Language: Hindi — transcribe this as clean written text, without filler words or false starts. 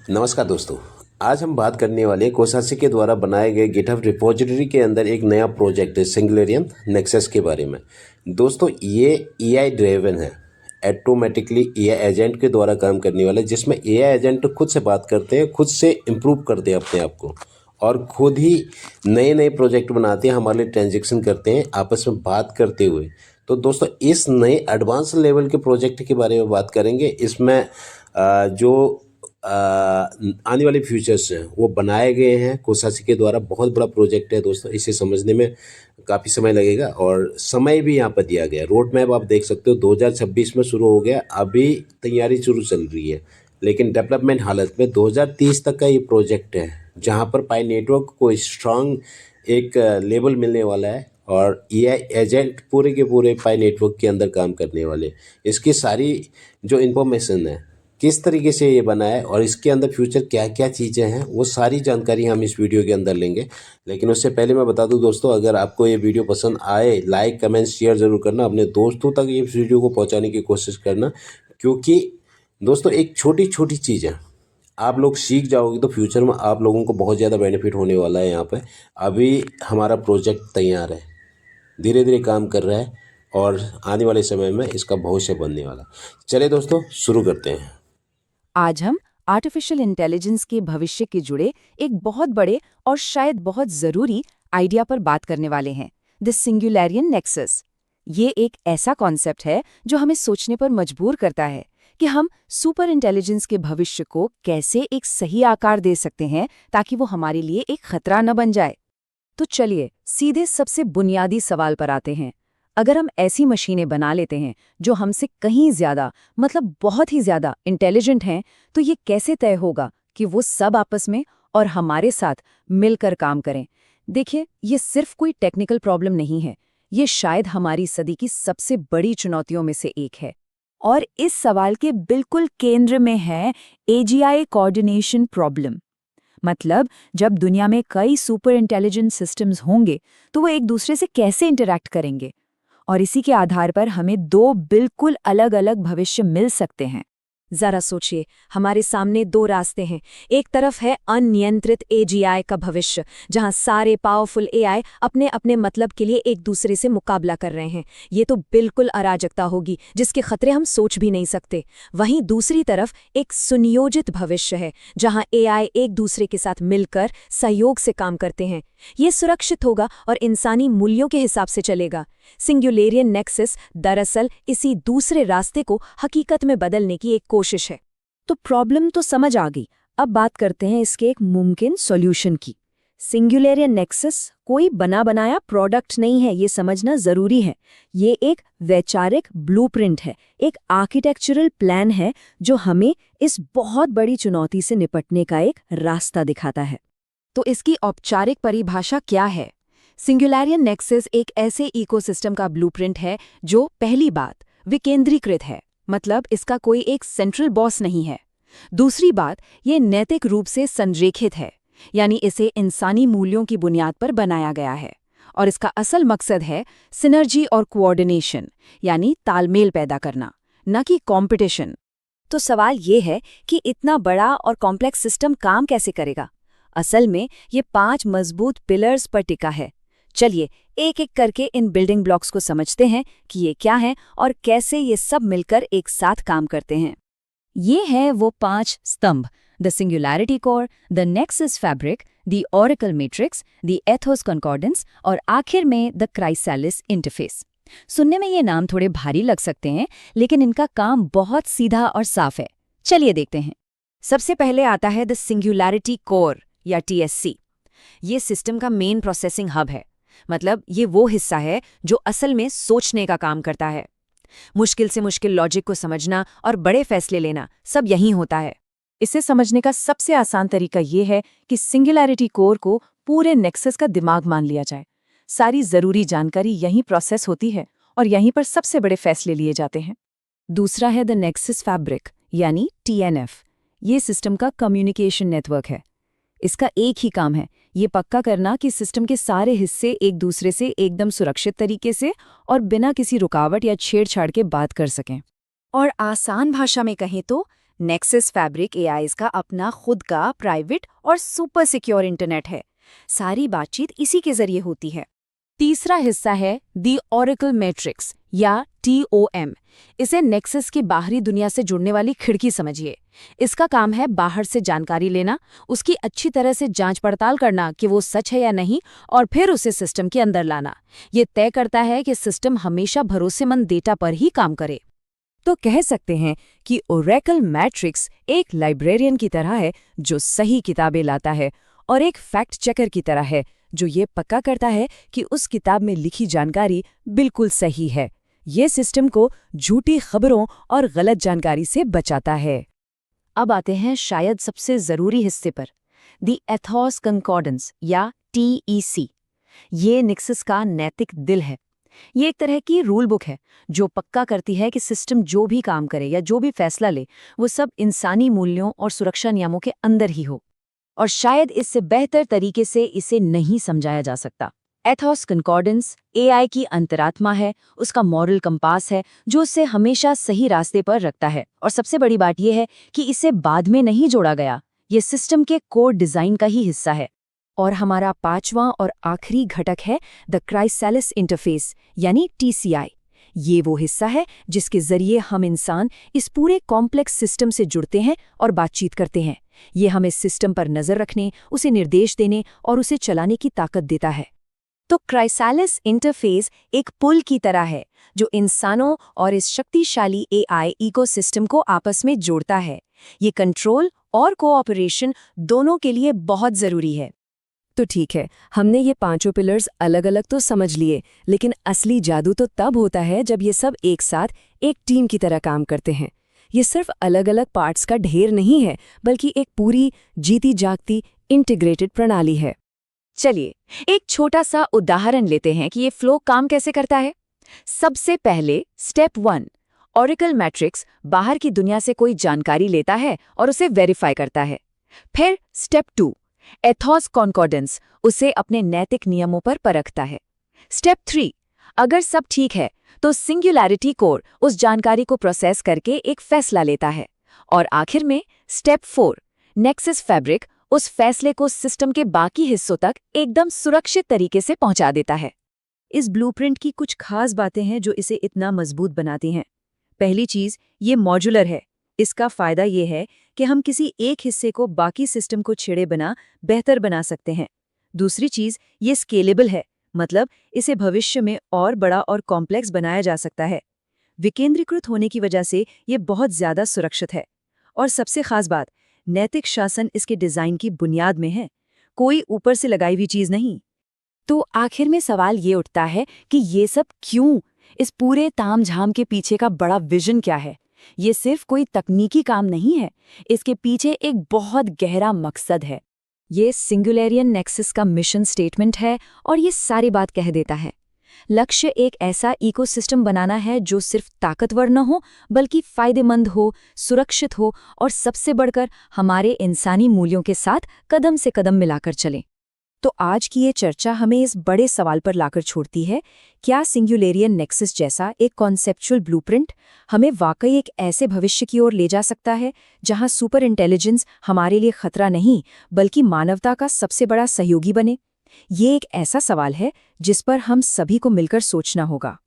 नमस्कार दोस्तों। आज हम बात करने वाले कोसासी के द्वारा बनाए गए गिटहब रिपोजिटरी के अंदर एक नया प्रोजेक्ट है सिंगुलेरियन नेक्सस के बारे में। दोस्तों ये एआई ड्रिवन है, ऑटोमेटिकली एआई एजेंट के द्वारा काम करने वाला है, जिसमें एआई एजेंट खुद से बात करते हैं, खुद से इम्प्रूव करते हैं अपने आप को और खुद ही नए नए प्रोजेक्ट बनाते हैं, हमारे लिए ट्रांजेक्शन करते हैं आपस में बात करते हुए। तो दोस्तों इस नए एडवांस लेवल के प्रोजेक्ट के बारे में बात करेंगे। इसमें जो आने वाले फ्यूचर्स हैं वो बनाए गए हैं कोसासी के द्वारा। बहुत बड़ा प्रोजेक्ट है दोस्तों, इसे समझने में काफ़ी समय लगेगा और समय भी यहाँ पर दिया गया है। रोड मैप आप देख सकते हो 2026 में शुरू हो गया, अभी तैयारी शुरू चल रही है, लेकिन डेवलपमेंट हालत में 2030 तक का ये प्रोजेक्ट है, जहाँ पर पाई नेटवर्क को स्ट्रांग एक लेवल मिलने वाला है और एआई एजेंट पूरे के पूरे पाई नेटवर्क के अंदर काम करने वाले। इसकी सारी जो इन्फॉर्मेशन है, किस तरीके से ये बना है और इसके अंदर फ्यूचर क्या क्या चीज़ें हैं, वो सारी जानकारी हम इस वीडियो के अंदर लेंगे। लेकिन उससे पहले मैं बता दूं दोस्तों, अगर आपको ये वीडियो पसंद आए, लाइक कमेंट शेयर ज़रूर करना, अपने दोस्तों तक ये वीडियो को पहुंचाने की कोशिश करना, क्योंकि दोस्तों एक छोटी छोटी चीज़ है, आप लोग सीख जाओगे तो फ्यूचर में आप लोगों को बहुत ज़्यादा बेनिफिट होने वाला है। यहाँ पर अभी हमारा प्रोजेक्ट तैयार है, धीरे धीरे काम कर रहा है और आने वाले समय में इसका भविष्य बनने वाला। चलिए दोस्तों शुरू करते हैं। आज हम आर्टिफिशियल इंटेलिजेंस के भविष्य के जुड़े एक बहुत बड़े और शायद बहुत जरूरी आइडिया पर बात करने वाले हैं, द सिंगुलेरियन नेक्सस। ये एक ऐसा कॉन्सेप्ट है जो हमें सोचने पर मजबूर करता है कि हम सुपर इंटेलिजेंस के भविष्य को कैसे एक सही आकार दे सकते हैं ताकि वो हमारे लिए एक खतरा न बन जाए। तो चलिए सीधे सबसे बुनियादी सवाल पर आते हैं। अगर हम ऐसी मशीनें बना लेते हैं जो हमसे कहीं ज्यादा, मतलब बहुत ही ज्यादा इंटेलिजेंट हैं, तो ये कैसे तय होगा कि वो सब आपस में और हमारे साथ मिलकर काम करें? देखिए, ये सिर्फ कोई टेक्निकल प्रॉब्लम नहीं है, ये शायद हमारी सदी की सबसे बड़ी चुनौतियों में से एक है। और इस सवाल के बिल्कुल केंद्र में है एजीआई कोऑर्डिनेशन प्रॉब्लम। मतलब जब दुनिया में कई सुपर इंटेलिजेंट सिस्टम्स होंगे तो वो एक दूसरे से कैसे इंटरैक्ट करेंगे, और इसी के आधार पर हमें दो बिल्कुल अलग-अलग भविष्य मिल सकते हैं। जरा सोचिए, हमारे सामने दो रास्ते हैं। एक तरफ है अनियंत्रित एजीआई का भविष्य, जहां सारे पावरफुल एआई अपने अपने मतलब के लिए एक दूसरे से मुकाबला कर रहे हैं। ये तो बिल्कुल अराजकता होगी जिसके खतरे हम सोच भी नहीं सकते। वहीं दूसरी तरफ एक सुनियोजित भविष्य है, जहां एआई एक दूसरे के साथ मिलकर सहयोग से काम करते हैं। ये सुरक्षित होगा और इंसानी मूल्यों के हिसाब से चलेगा। सिंगुलेरियन नेक्सस दरअसल इसी दूसरे रास्ते को हकीकत में बदलने की एक कोशिश है। तो प्रॉब्लम तो समझ आ गई, अब बात करते हैं इसके एक मुमकिन सॉल्यूशन की। सिंगुलेरियन नेक्सस कोई बना बनाया प्रोडक्ट नहीं है, ये समझना जरूरी है। ये एक वैचारिक ब्लूप्रिंट है, एक आर्किटेक्चरल प्लान है जो हमें इस बहुत बड़ी चुनौती से निपटने का एक रास्ता दिखाता है। तो इसकी औपचारिक परिभाषा क्या है? सिंगुलेरियन नेक्सस एक ऐसे इकोसिस्टम का ब्लूप्रिंट है जो, पहली बात, विकेंद्रीकृत है, मतलब इसका कोई एक सेंट्रल बॉस नहीं है। दूसरी बात, ये नैतिक रूप से संरेखित है, यानी इसे इंसानी मूल्यों की बुनियाद पर बनाया गया है। और इसका असल मकसद है सिनर्जी और कोऑर्डिनेशन, यानी तालमेल पैदा करना, न कि कंपटीशन। तो सवाल ये है कि इतना बड़ा और कॉम्प्लेक्स सिस्टम काम कैसे करेगा? असल में ये 5 मजबूत पिलर्स पर टिका है। चलिए एक एक करके इन बिल्डिंग ब्लॉक्स को समझते हैं कि ये क्या हैं और कैसे ये सब मिलकर एक साथ काम करते हैं। ये हैं वो 5 स्तंभ: the singularity core, the nexus fabric, the Oracle matrix, the Athos कॉन्कॉर्डेंस और आखिर में द क्राइसैलिस इंटरफेस। सुनने में ये नाम थोड़े भारी लग सकते हैं, लेकिन इनका काम बहुत सीधा और साफ है। चलिए देखते हैं। सबसे पहले आता है द सिंगुलैरिटी कोर या टीएससी। ये सिस्टम का मेन प्रोसेसिंग हब है, मतलब ये वो हिस्सा है जो असल में सोचने का काम करता है। मुश्किल से मुश्किल लॉजिक को समझना और बड़े फैसले लेना सब यहीं होता है। इसे समझने का सबसे आसान तरीका ये है कि सिंगुलैरिटी कोर को पूरे नेक्सस का दिमाग मान लिया जाए। सारी जरूरी जानकारी यहीं प्रोसेस होती है और यहीं पर सबसे बड़े फैसले लिए जाते हैं। दूसरा है द नेक्सस फैब्रिक यानी टीएनएफ। ये सिस्टम का कम्युनिकेशन नेटवर्क है। इसका एक ही काम है, ये पक्का करना कि सिस्टम के सारे हिस्से एक दूसरे से एकदम सुरक्षित तरीके से और बिना किसी रुकावट या छेड़छाड़ के बात कर सकें। और आसान भाषा में कहें तो नेक्सस फैब्रिक एआईज का अपना खुद का प्राइवेट और सुपर सिक्योर इंटरनेट है। सारी बातचीत इसी के जरिए होती है। तीसरा हिस्सा है दी ओरेकल मैट्रिक्स या TOM। इसे नेक्सस की बाहरी दुनिया से जुड़ने वाली खिड़की समझिए। इसका काम है बाहर से जानकारी लेना, उसकी अच्छी तरह से जांच पड़ताल करना कि वो सच है या नहीं, और फिर उसे सिस्टम के अंदर लाना। ये तय करता है कि सिस्टम हमेशा भरोसेमंद डेटा पर ही काम करे। तो कह सकते हैं कि ओरेकल मैट्रिक्स एक लाइब्रेरियन की तरह है जो सही किताबें लाता है, और एक फैक्ट चेकर की तरह है जो ये पक्का करता है कि उस किताब में लिखी जानकारी बिल्कुल सही है। ये सिस्टम को झूठी खबरों और गलत जानकारी से बचाता है। अब आते हैं शायद सबसे जरूरी हिस्से पर, दी एथोस कंकॉर्डेंस या TEC। ये नेक्सस का नैतिक दिल है। ये एक तरह की रूल बुक है जो पक्का करती है कि सिस्टम जो भी काम करे या जो भी फैसला ले वो सब इंसानी मूल्यों और सुरक्षा नियमों के अंदर ही हो। और शायद इससे बेहतर तरीके से इसे नहीं समझाया जा सकता। एथोस कंकॉर्डेंस AI की अंतरात्मा है, उसका मॉरल कंपास है जो उसे हमेशा सही रास्ते पर रखता है। और सबसे बड़ी बात यह है कि इसे बाद में नहीं जोड़ा गया, ये सिस्टम के कोर डिजाइन का ही हिस्सा है। और हमारा पांचवां और आखिरी घटक है द क्राइसालिस इंटरफेस यानी TCI। ये वो हिस्सा है जिसके जरिए हम इंसान इस पूरे कॉम्प्लेक्स सिस्टम से जुड़ते हैं और बातचीत करते हैं। ये हमें सिस्टम पर नजर रखने, उसे निर्देश देने और उसे चलाने की ताकत देता है। तो क्राइसालिस इंटरफेस एक पुल की तरह है जो इंसानों और इस शक्तिशाली AI इकोसिस्टम को आपस में जोड़ता है। ये कंट्रोल और कोऑपरेशन दोनों के लिए बहुत जरूरी है। तो ठीक है, हमने ये पांचों पिलर्स अलग अलग तो समझ लिए, लेकिन असली जादू तो तब होता है जब ये सब एक साथ एक टीम की तरह काम करते हैं। ये सिर्फ अलग अलग पार्ट्स का ढेर नहीं है, बल्कि एक पूरी जीती जागती इंटीग्रेटेड प्रणाली है। चलिए एक छोटा सा उदाहरण लेते हैं कि ये फ्लो काम कैसे करता है। सबसे पहले स्टेप 1, ओरेकल मैट्रिक्स बाहर की दुनिया से कोई जानकारी लेता है और उसे वेरीफाई करता है। फिर स्टेप 2, एथोस कॉन्कॉर्डेंस उसे अपने नैतिक नियमों पर परखता है। स्टेप 3, अगर सब ठीक है तो सिंगुलैरिटी कोर उस जानकारी को प्रोसेस करके एक फैसला लेता है। और आखिर में स्टेप 4, नेक्सस फैब्रिक उस फैसले को सिस्टम के बाकी हिस्सों तक एकदम सुरक्षित तरीके से पहुंचा देता है। इस ब्लूप्रिंट की कुछ खास बातें हैं जो इसे इतना मजबूत बनाती हैं। पहली चीज, ये मॉड्यूलर है। इसका फायदा ये है कि हम किसी एक हिस्से को बाकी सिस्टम को छेड़े बिना बेहतर बना सकते हैं। दूसरी चीज, ये स्केलेबल है, मतलब इसे भविष्य में और बड़ा और कॉम्प्लेक्स बनाया जा सकता है। विकेंद्रीकृत होने की वजह से ये बहुत ज्यादा सुरक्षित है। और सबसे खास बात, नैतिक शासन इसके डिजाइन की बुनियाद में है, कोई ऊपर से लगाई हुई चीज नहीं। तो आखिर में सवाल ये उठता है कि ये सब क्यों? इस पूरे तामझाम के पीछे का बड़ा विजन क्या है? ये सिर्फ कोई तकनीकी काम नहीं है, इसके पीछे एक बहुत गहरा मकसद है। ये सिंगुलेरियन नेक्सस का मिशन स्टेटमेंट है और ये सारी बात कह देता है। लक्ष्य एक ऐसा इकोसिस्टम बनाना है जो सिर्फ ताकतवर न हो बल्कि फायदेमंद हो, सुरक्षित हो और सबसे बढ़कर हमारे इंसानी मूल्यों के साथ कदम से कदम मिलाकर चले। तो आज की ये चर्चा हमें इस बड़े सवाल पर लाकर छोड़ती है, क्या सिंगुलेरियन नेक्सस जैसा एक कॉन्सेप्चुअल ब्लूप्रिंट हमें वाकई एक ऐसे भविष्य की ओर ले जा सकता है जहां सुपर इंटेलिजेंस हमारे लिए खतरा नहीं बल्कि मानवता का सबसे बड़ा सहयोगी बने? ये एक ऐसा सवाल है जिस पर हम सभी को मिलकर सोचना होगा।